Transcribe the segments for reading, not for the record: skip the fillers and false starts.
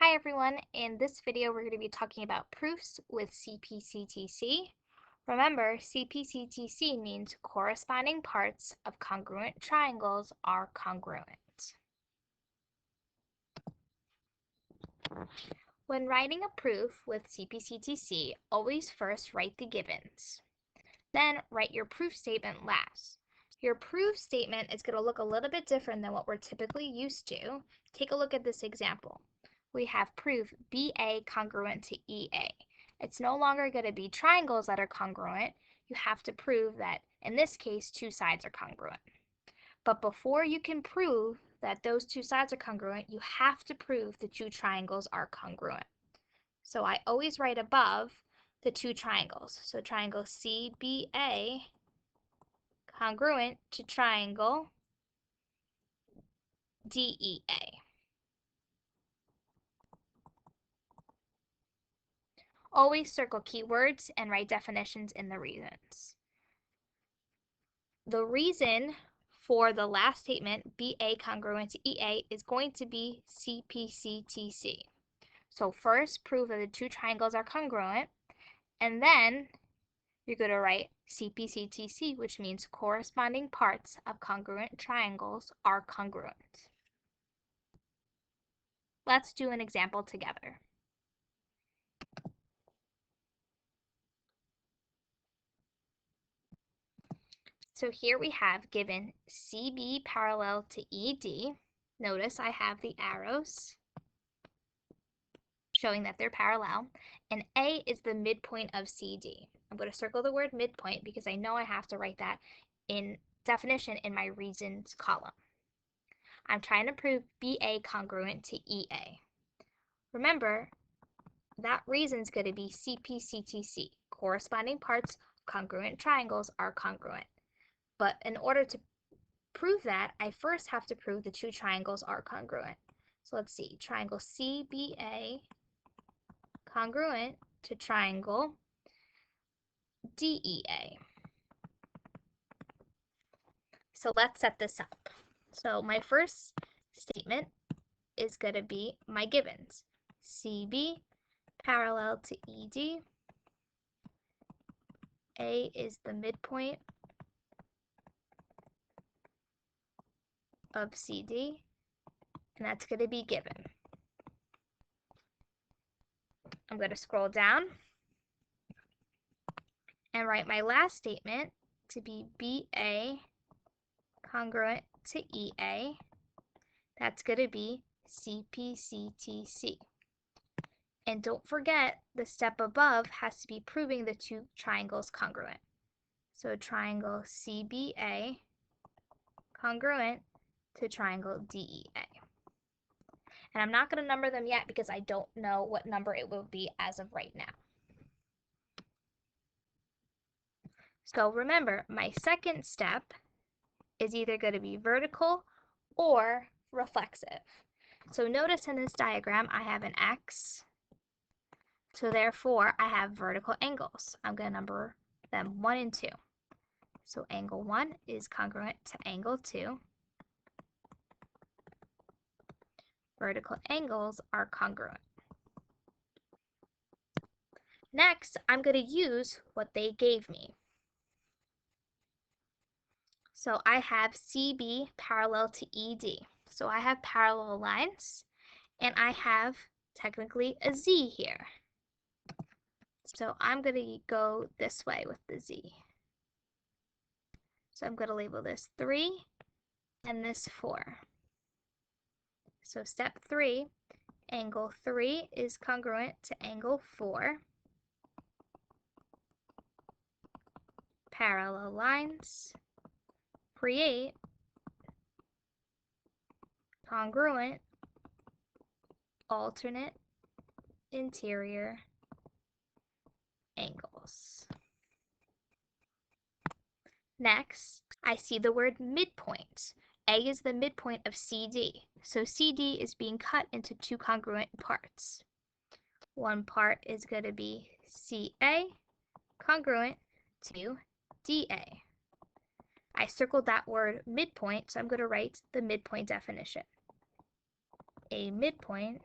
Hi everyone, in this video we're going to be talking about proofs with CPCTC. Remember, CPCTC means corresponding parts of congruent triangles are congruent. When writing a proof with CPCTC, always first write the givens. Then write your proof statement last. Your proof statement is going to look a little bit different than what we're typically used to. Take a look at this example. We have proof BA congruent to EA. It's no longer going to be triangles that are congruent. You have to prove that, in this case, two sides are congruent. But before you can prove that those two sides are congruent, you have to prove the two triangles are congruent. So I always write above the two triangles. So triangle CBA congruent to triangle DEA. Always circle keywords and write definitions in the reasons. The reason for the last statement, BA congruent to EA, is going to be CPCTC. So first, prove that the two triangles are congruent, and then you're going to write CPCTC, which means corresponding parts of congruent triangles are congruent. Let's do an example together. So here we have given CB parallel to ED. Notice I have the arrows showing that they're parallel, and A is the midpoint of CD. I'm going to circle the word midpoint because I know I have to write that in definition in my reasons column. I'm trying to prove BA congruent to EA. Remember, that reason is going to be CPCTC. Corresponding parts of congruent triangles are congruent. But in order to prove that, I first have to prove the two triangles are congruent. So let's see, triangle CBA congruent to triangle DEA. So let's set this up. So my first statement is going to be my givens. CB parallel to ED. A is the midpoint of CD, and that's going to be given. I'm going to scroll down and write my last statement to be BA congruent to EA. That's going to be CPCTC. And don't forget, the step above has to be proving the two triangles congruent. So triangle CBA congruent to triangle DEA. And I'm not going to number them yet because I don't know what number it will be as of right now. So remember, my second step is either going to be vertical or reflexive. So notice in this diagram, I have an X. So therefore, I have vertical angles. I'm going to number them 1 and 2. So angle 1 is congruent to angle 2. Vertical angles are congruent. Next, I'm going to use what they gave me. So I have CB parallel to ED. So I have parallel lines, and I have technically a Z here. So I'm going to go this way with the Z. So I'm going to label this 3 and this 4. So step 3, angle 3 is congruent to angle 4. Parallel lines create congruent alternate interior angles. Next, I see the word midpoint. A is the midpoint of CD. So CD is being cut into two congruent parts. One part is going to be CA congruent to DA. I circled that word midpoint, so I'm going to write the midpoint definition. A midpoint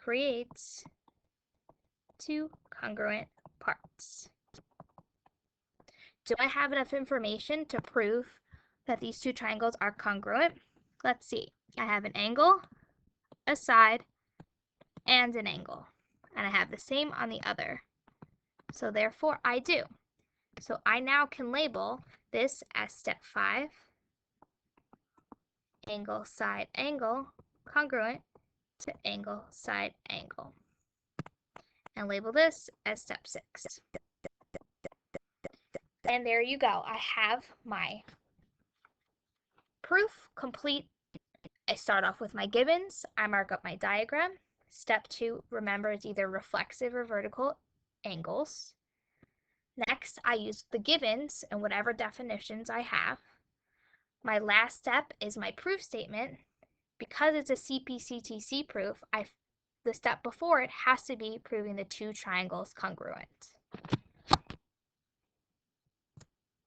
creates two congruent parts. Do I have enough information to prove that these two triangles are congruent? Let's see. I have an angle, a side, and an angle. And I have the same on the other. So therefore I do. So I now can label this as step 5, angle, side, angle, congruent to angle, side, angle. And label this as step 6. And there you go. I have my proof complete. I start off with my givens. I mark up my diagram. Step 2, remember, is either reflexive or vertical angles. Next, I use the givens and whatever definitions I have. My last step is my proof statement. Because it's a CPCTC proof, the step before it has to be proving the two triangles congruent.